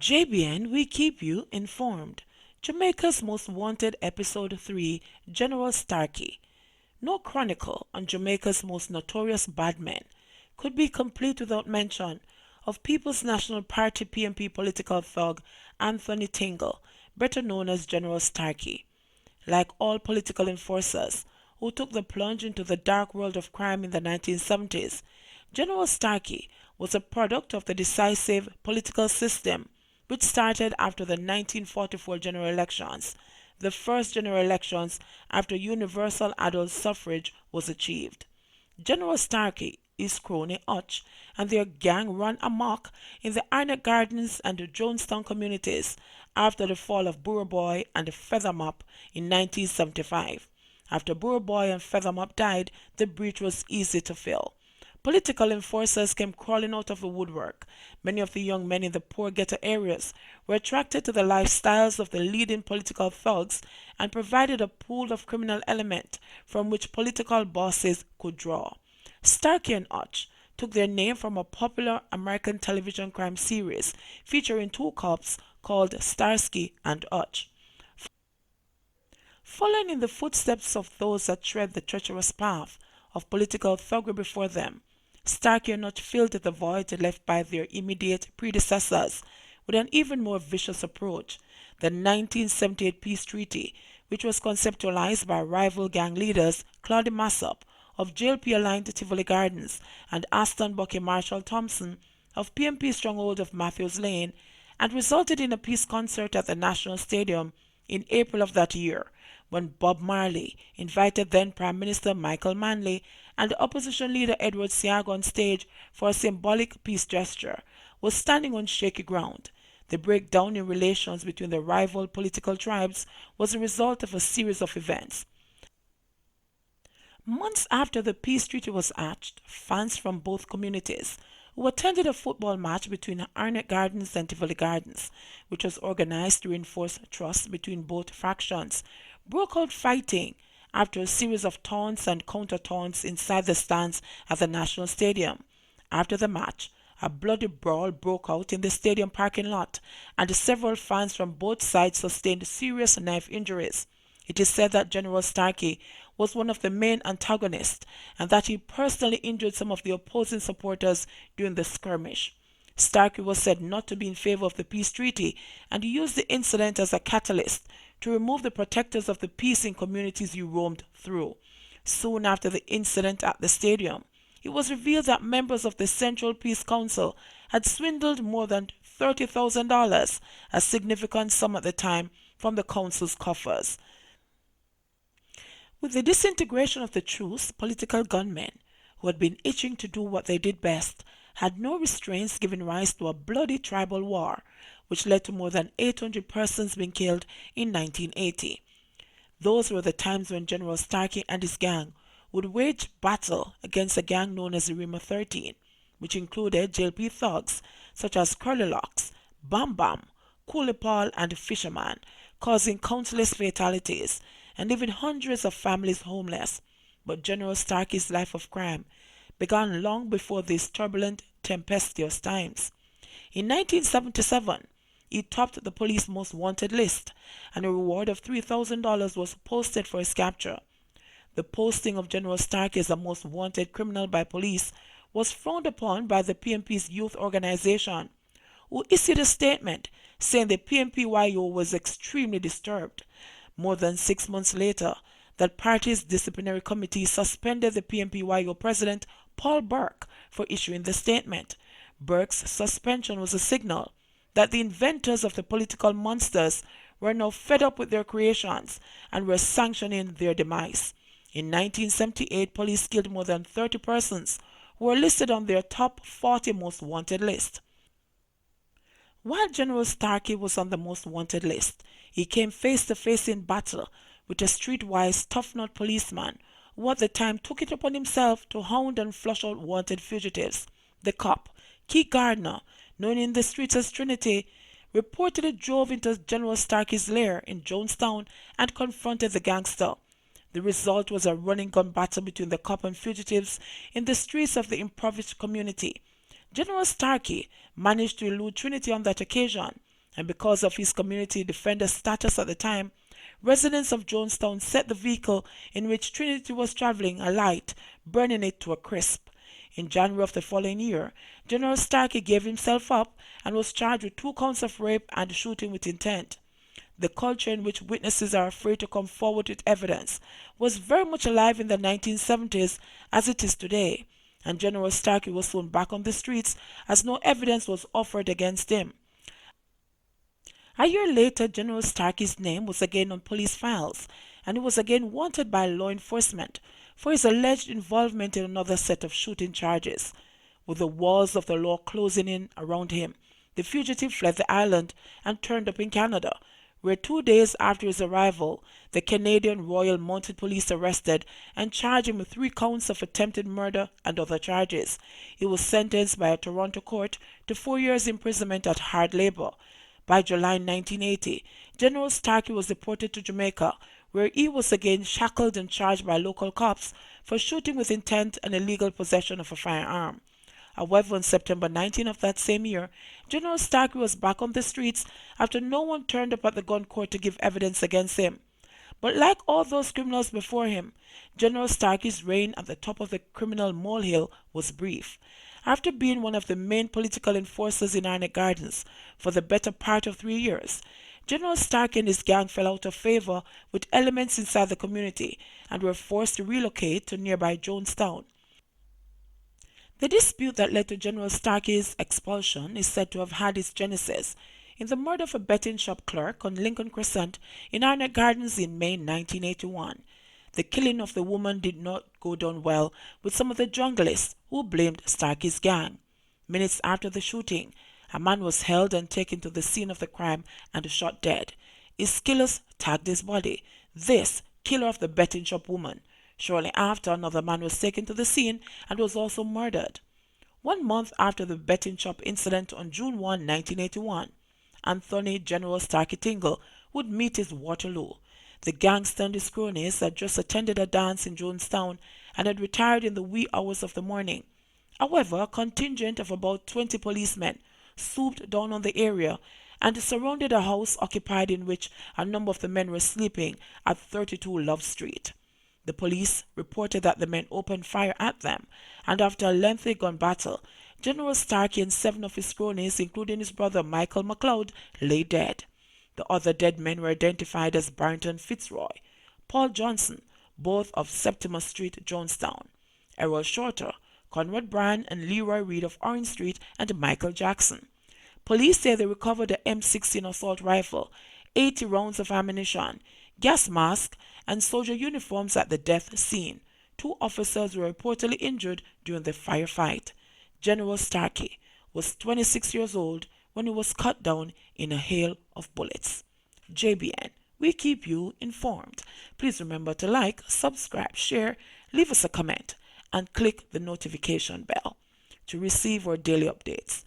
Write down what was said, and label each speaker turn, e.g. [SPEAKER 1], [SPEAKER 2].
[SPEAKER 1] JBN, we keep you informed. Jamaica's Most Wanted Episode 3, General Starkey. No chronicle on Jamaica's most notorious bad men could be complete without mention of People's National Party PNP political thug Anthony Tingle, better known as General Starkey. Like all political enforcers who took the plunge into the dark world of crime in the 1970s, General Starkey was a product of the decisive political system which started after the 1944 general elections, the first general elections after universal adult suffrage was achieved. General Starkey, his crony Hutch, and their gang ran amok in the Arnett Gardens and the Jonestown communities after the fall of Burro Boy and Feathermop in 1975. After Burro Boy and Feathermop died, the breach was easy to fill. Political enforcers came crawling out of the woodwork. Many of the young men in the poor ghetto areas were attracted to the lifestyles of the leading political thugs and provided a pool of criminal element from which political bosses could draw. Starkey and Hutch took their name from a popular American television crime series featuring two cops called Starkey and Hutch. Following in the footsteps of those that tread the treacherous path of political thuggery before them, Starkey and Hutch filled the void left by their immediate predecessors with an even more vicious approach. The 1978 peace treaty, which was conceptualized by rival gang leaders Claude Massop of JLP-aligned Tivoli Gardens and Aston Bucky Marshall Thompson of PMP stronghold of Matthews Lane, and resulted in a peace concert at the National Stadium in April of that year, when Bob Marley invited then Prime Minister Michael Manley and the opposition leader Edward Seago on stage for a symbolic peace gesture, was standing on shaky ground. The breakdown in relations between the rival political tribes was a result of a series of events. Months after the peace treaty was hatched, fans from both communities who attended a football match between Arnett Gardens and Tivoli Gardens, which was organized to reinforce trust between both factions, broke out fighting after a series of taunts and counter-taunts inside the stands at the National Stadium. After the match, a bloody brawl broke out in the stadium parking lot, and several fans from both sides sustained serious knife injuries. It is said that General Starkey was one of the main antagonists and that he personally injured some of the opposing supporters during the skirmish. Starkey was said not to be in favor of the peace treaty, and he used the incident as a catalyst to remove the protectors of the peace in communities he roamed through. Soon after the incident at the stadium, it was revealed that members of the Central Peace Council had swindled more than $30,000, a significant sum at the time, from the council's coffers. With the disintegration of the truce, political gunmen, who had been itching to do what they did best, had no restraints, giving rise to a bloody tribal war, which led to more than 800 persons being killed in 1980. Those were the times when General Starkey and his gang would wage battle against a gang known as the Rima 13, which included JLP thugs such as Curly Locks, Bam Bam, Coolie Paul, and Fisherman, causing countless fatalities and leaving hundreds of families homeless. But General Starkey's life of crime began long before these turbulent, tempestuous times. In 1977, he topped the police most wanted list, and a reward of $3,000 was posted for his capture. The posting of General Starkey as a most wanted criminal by police was frowned upon by the PNP's youth organization, who issued a statement saying the PNP-YO was extremely disturbed. More than 6 months later, that party's disciplinary committee suspended the PNP-YO president, Paul Burke, for issuing the statement. Burke's suspension was a signal that the inventors of the political monsters were now fed up with their creations and were sanctioning their demise. In 1978, police killed more than 30 persons who were listed on their top 40 most wanted list. While General Starkey was on the most wanted list, he came face to face in battle with a streetwise tough-nut policeman who at the time took it upon himself to hound and flush out wanted fugitives. The cop, Keith Gardner, known in the streets as Trinity, reportedly drove into General Starkey's lair in Jonestown and confronted the gangster. The result was a running gun battle between the cop and fugitives in the streets of the impoverished community. General Starkey managed to elude Trinity on that occasion, and because of his community defender status at the time, residents of Jonestown set the vehicle in which Trinity was traveling alight, burning it to a crisp. In January of the following year, General Starkey gave himself up and was charged with 2 counts of rape and shooting with intent. The culture in which witnesses are afraid to come forward with evidence was very much alive in the 1970s as it is today, and General Starkey was soon back on the streets as no evidence was offered against him. A year later, General Starkey's name was again on police files, and he was again wanted by law enforcement for his alleged involvement in another set of shooting charges. With the walls of the law closing in around him, the fugitive fled the island and turned up in Canada, where 2 days after his arrival, the Canadian Royal Mounted Police arrested and charged him with 3 counts of attempted murder and other charges. He was sentenced by a Toronto court to 4 years imprisonment at hard labor. By July 1980, General Starkey was deported to Jamaica, where he was again shackled and charged by local cops for shooting with intent and illegal possession of a firearm. However, on September 19 of that same year, General Starkey was back on the streets after no one turned up at the gun court to give evidence against him. But like all those criminals before him, General Starkey's reign at the top of the criminal molehill was brief. After being one of the main political enforcers in Arnett Gardens for the better part of 3 years, General Starkey and his gang fell out of favor with elements inside the community and were forced to relocate to nearby Jonestown. The dispute that led to General Starkey's expulsion is said to have had its genesis in the murder of a betting shop clerk on Lincoln Crescent in Arnett Gardens in May 1981. The killing of the woman did not go down well with some of the junglists who blamed Starkey's gang. Minutes after the shooting, a man was held and taken to the scene of the crime and shot dead. His killers tagged his body, "This killer of the betting shop woman." Shortly after, another man was taken to the scene and was also murdered. 1 month after the betting shop incident on June 1, 1981, Anthony General Starkey Tingle would meet his Waterloo. The gangster and his cronies had just attended a dance in Jonestown and had retired in the wee hours of the morning. However, a contingent of about 20 policemen swooped down on the area and surrounded a house occupied in which a number of the men were sleeping at 32 Love Street. The police reported that the men opened fire at them, and after a lengthy gun battle, General Starkey and 7 of his cronies, including his brother Michael McLeod, lay dead. The other dead men were identified as Barrington Fitzroy, Paul Johnson, both of Septimus Street, Jonestown, Errol Shorter, Conrad Bryan and Leroy Reed of Orange Street, and Michael Jackson. Police say they recovered a M16 assault rifle, 80 rounds of ammunition, gas mask, and soldier uniforms at the death scene. 2 officers were reportedly injured during the firefight. General Starkey was 26 years old when he was cut down in a hail of bullets. JBN, we keep you informed. Please remember to like, subscribe, share, leave us a comment, and click the notification bell to receive our daily updates.